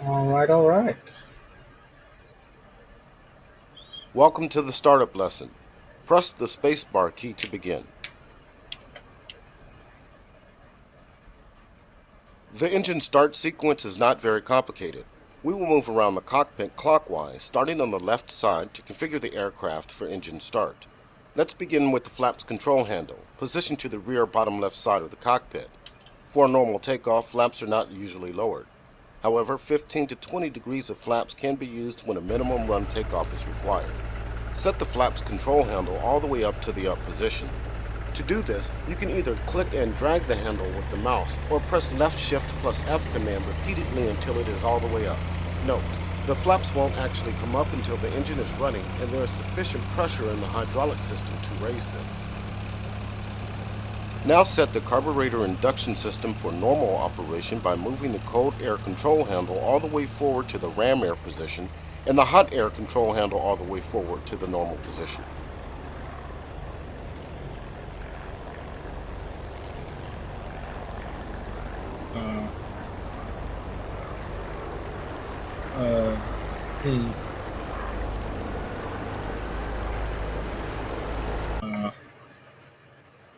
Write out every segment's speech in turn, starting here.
All right, all right. Welcome to the startup lesson. Press the spacebar key to begin. The engine start sequence is not very complicated. We will move around the cockpit clockwise, starting on the left side to configure the aircraft for engine start. Let's begin with the flaps control handle, positioned to the rear bottom left side of the cockpit. For a normal takeoff, flaps are not usually lowered. However, 15 to 20 degrees of flaps can be used when a minimum run takeoff is required. Set the flaps control handle all the way up to the up position. To do this, you can either click and drag the handle with the mouse or press left shift plus F command repeatedly until it is all the way up. Note, the flaps won't actually come up until the engine is running and there is sufficient pressure in the hydraulic system to raise them. Now set the carburetor induction system for normal operation by moving the cold air control handle all the way forward to the ram air position and the hot air control handle all the way forward to the normal position. Uh, uh, hmm, uh,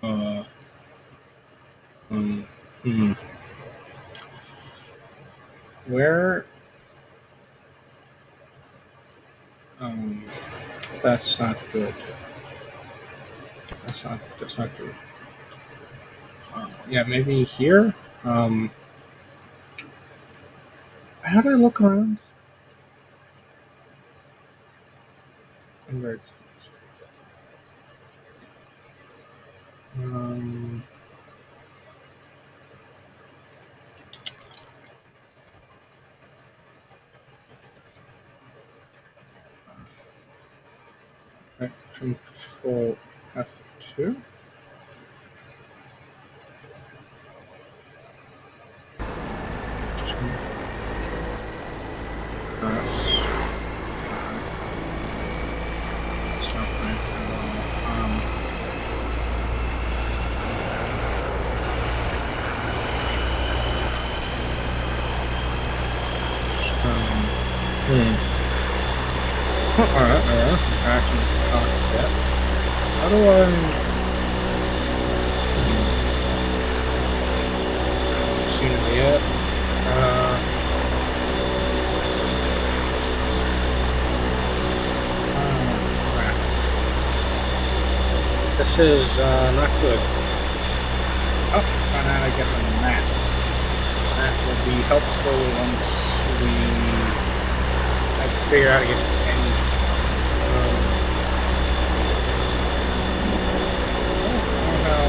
uh, um, hmm. Where? Um, that's not good. That's not good. Yeah, maybe here. Um, how do I look around? I'm very confused. Um, right, control F2. That's, that's not right at all. Hmm. Alright. Back in the cockpit. How do I seen it yet? Crap. This is not good. Oh, found out I get on the map. That will be helpful once we I figure out how to get the engine. I don't know how.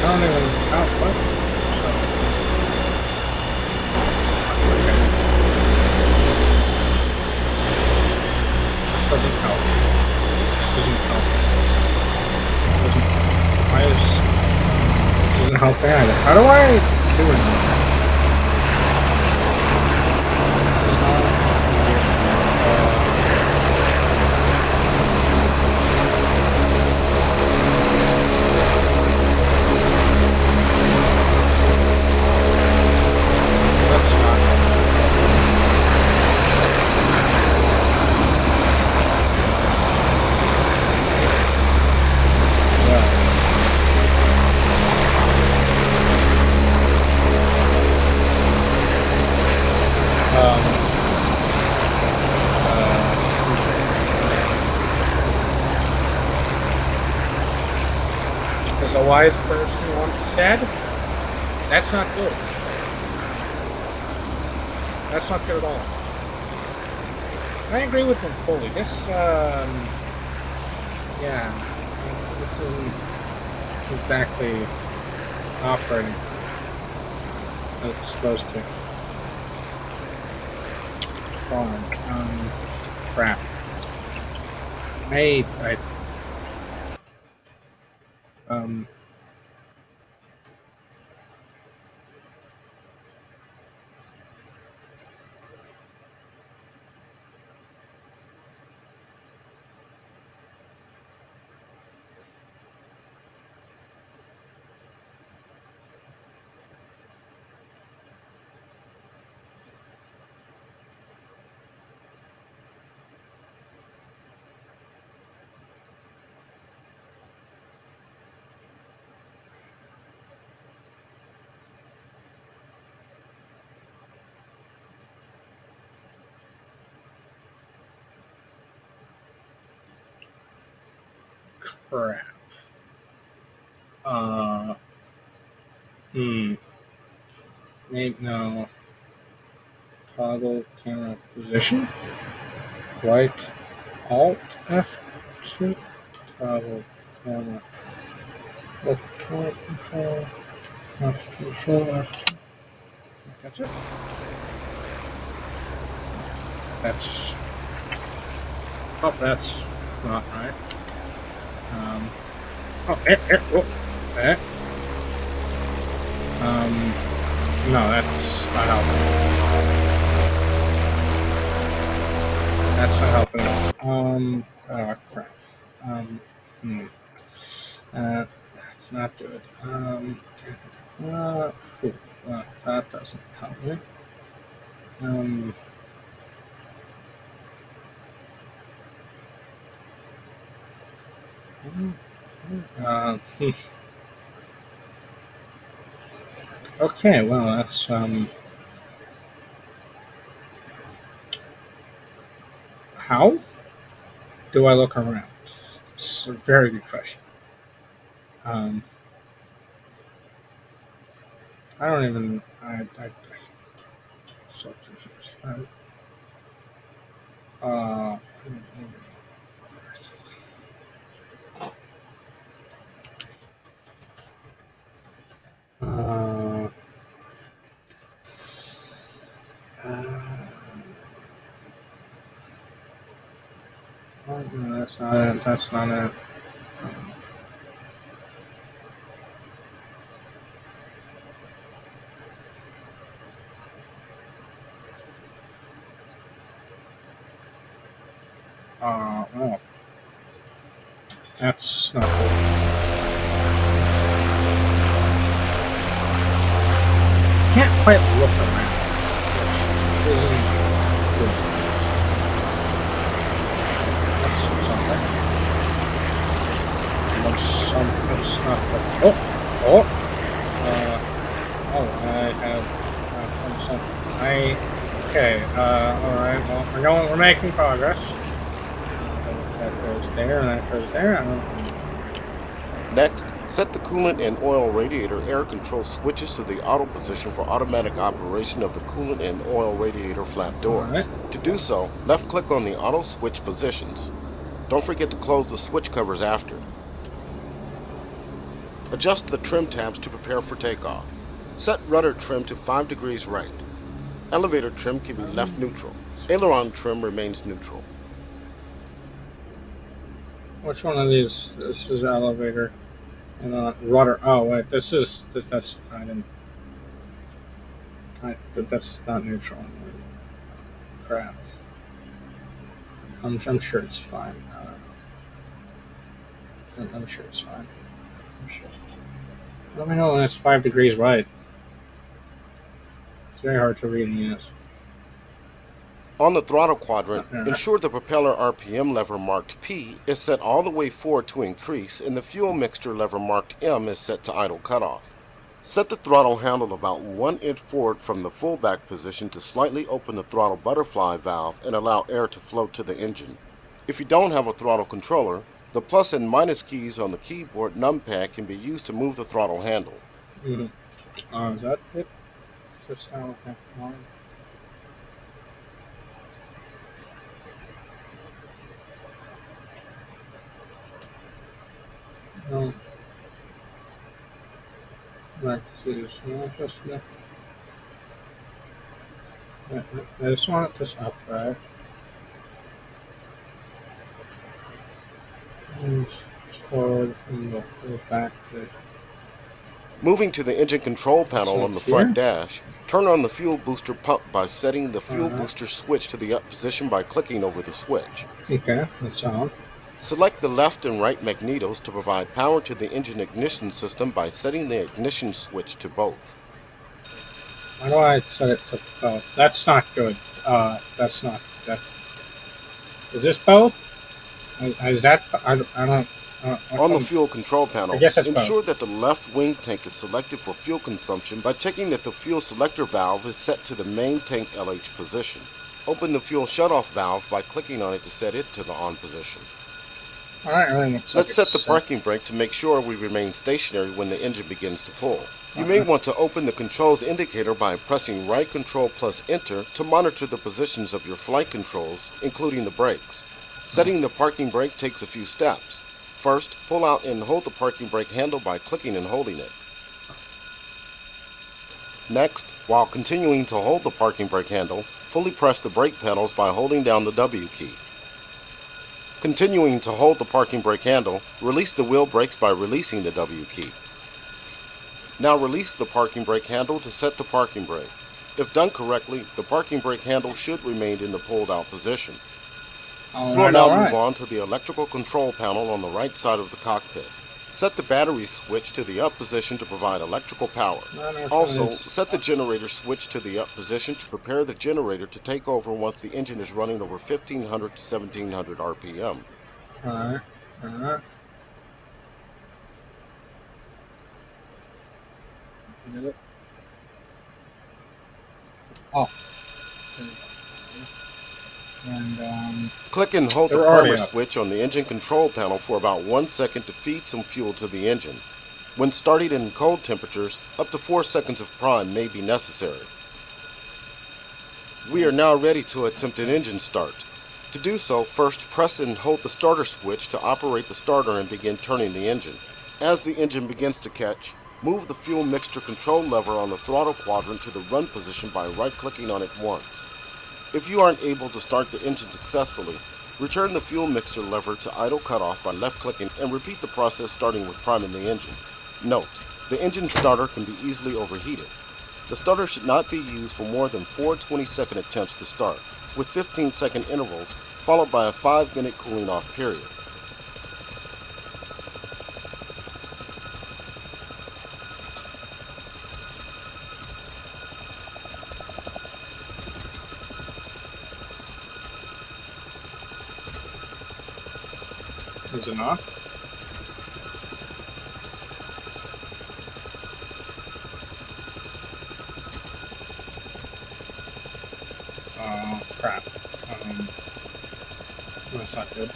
I don't even. How? What? So, okay. This doesn't help. This doesn't help. This doesn't. Why is this isn't helping either? How do I do it? This is not. That's not helpful. Well, um, as a wise person once said, that's not good. That's not good at all. I agree with them fully. Yeah, this isn't exactly operating as it's supposed to. Fine. Crap. I, um, crap. Uh, hmm. Maybe, no. Toggle camera position. Right. Alt F2. Toggle camera. Look, control. F control F2. That's it. That's. Oh, that's not right. Oh, oh, eh. No, that's not helping. That's not helping. Oh crap. Um, hmm. That's not good. Phew, that doesn't help me. Um, hmm. Okay, well, that's, how do I look around? It's a very good question. Um, I don't even, I'm so confused. Uh, uh, no, that's not it. That's not it. Oh, that's not good. Can't quite look around, which isn't good. That's something. That's not good. Oh, I have something. Okay, alright, well, we're making progress. That goes there, and that goes there. I don't. Next, set the coolant and oil radiator air control switches to the auto position for automatic operation of the coolant and oil radiator flap doors. Alright. To do so, left-click on the auto switch positions. Don't forget to close the switch covers after. Adjust the trim tabs to prepare for takeoff. Set rudder trim to 5 degrees right. Elevator trim can be left neutral. Aileron trim remains neutral. Which one of these? This is elevator. And rudder. Oh wait, that's I didn't. That's not neutral. Crap. I'm sure it's fine. I'm sure it's fine. I'm sure. Let me know when it's 5 degrees right. It's very hard to read in this. On the throttle quadrant, ensure the propeller RPM lever marked P is set all the way forward to increase and the fuel mixture lever marked M is set to idle cutoff. Set the throttle handle about 1 inch forward from the fullback position to slightly open the throttle butterfly valve and allow air to flow to the engine. If you don't have a throttle controller, the plus and minus keys on the keyboard numpad can be used to move the throttle handle. Is that it? Just now, okay. No. Right, see this. No, just I just want this upright. And forward from the back position. Moving to the engine control panel on the front dash, turn on the fuel booster pump by setting the fuel booster switch to the up position by clicking over the switch. Okay, that's on. Select the left and right magnetos to provide power to the engine ignition system by setting the ignition switch to both. Why do I set it to both? That's not good. That's not. Is this both? Is that? I don't. On the fuel control panel, ensure that the left wing tank is selected for fuel consumption by checking that the fuel selector valve is set to the main tank LH position. Open the fuel shutoff valve by clicking on it to set it to the on position. Alright, everything looks like Let's set it's the set. parking brake to make sure we remain stationary when the engine begins to pull. You may want to open the controls indicator by pressing right control plus enter to monitor the positions of your flight controls, including the brakes. Setting the parking brake takes a few steps. First, pull out and hold the parking brake handle by clicking and holding it. Next, while continuing to hold the parking brake handle, fully press the brake pedals by holding down the W key. Continuing to hold the parking brake handle, release the wheel brakes by releasing the W key. Now release the parking brake handle to set the parking brake. If done correctly, the parking brake handle should remain in the pulled out position. We'll now move on to the electrical control panel on the right side of the cockpit. Set the battery switch to the up position to provide electrical power. Also, set the generator switch to the up position to prepare the generator to take over once the engine is running over 1500 to 1700 RPM. Alright. Oh. And, click and hold the primer switch on the engine control panel for about 1 second to feed some fuel to the engine. When starting in cold temperatures, up to 4 seconds of prime may be necessary. We are now ready to attempt an engine start. To do so, first press and hold the starter switch to operate the starter and begin turning the engine. As the engine begins to catch, move the fuel mixture control lever on the throttle quadrant to the run position by right-clicking on it once. If you aren't able to start the engine successfully, return the fuel mixer lever to idle cutoff by left-clicking and repeat the process starting with priming the engine. Note, the engine starter can be easily overheated. The starter should not be used for more than 4 20-second attempts to start, with 15-second intervals, followed by a 5-minute cooling off period. Is it not? Oh, crap. That's not good.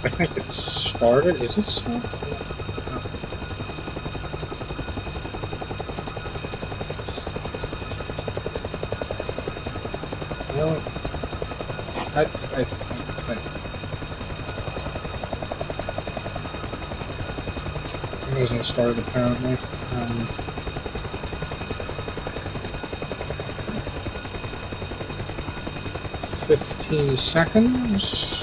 I think it started. Is it started? No. I it wasn't started apparently. 15 seconds.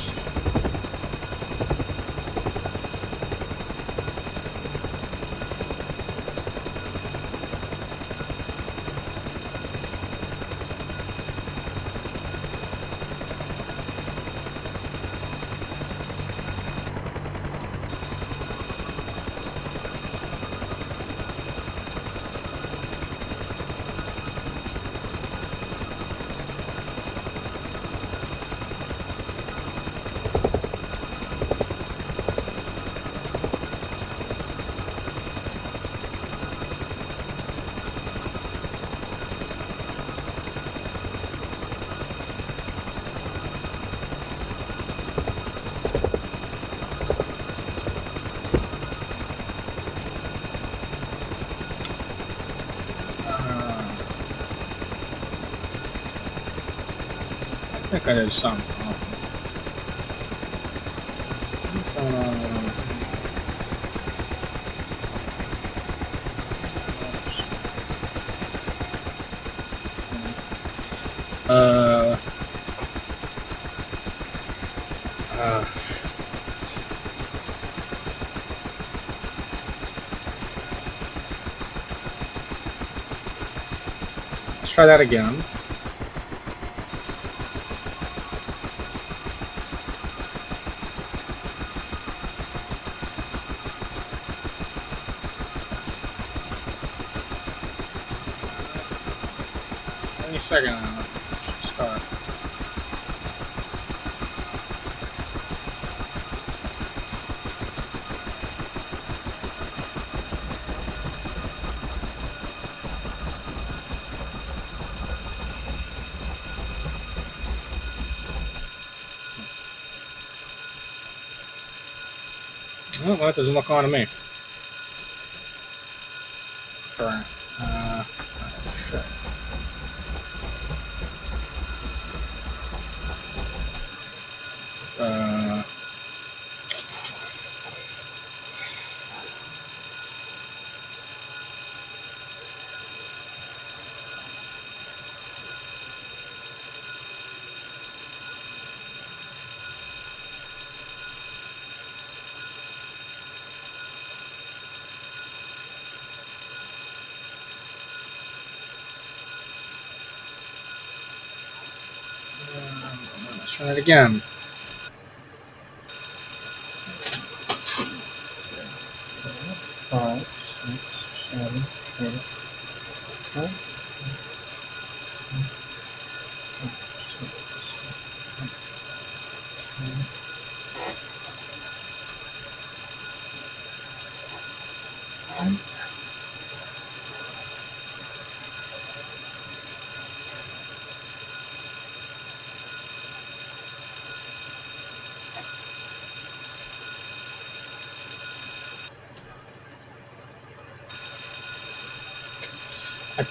I think I did something. Let's try that again. Any second now. Should start. Well, that doesn't look on to me. Alright. Shit. Let's try it again. 5, 6, 7, 8, 9.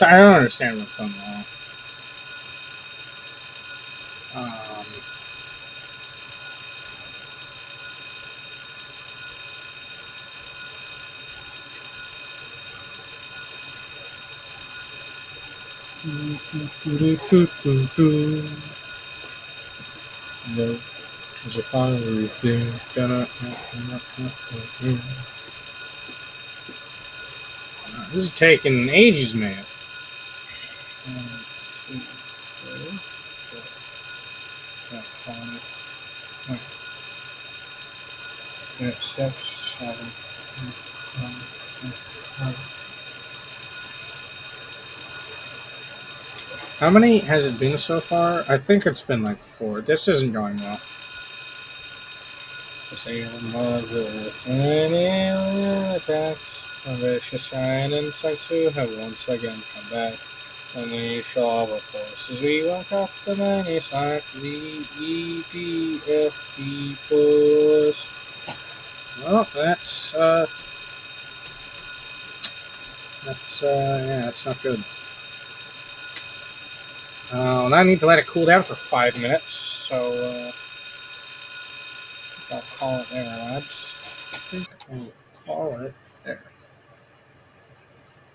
I don't understand what's going on. No, as a final review, this is taking ages, man. 1, 2, 3, 4, 5, 6, 7, 8, 9, 10. How many has it been so far? I think it's been like 4. This isn't going well. Attacks, vicious giant insects who have once again come back. And they show our forces. We walk off the many slack the EDF peoples. Well, that's yeah, that's not good. And I need to let it cool down for 5 minutes, so I'll call it there, lads. I think I'll call it.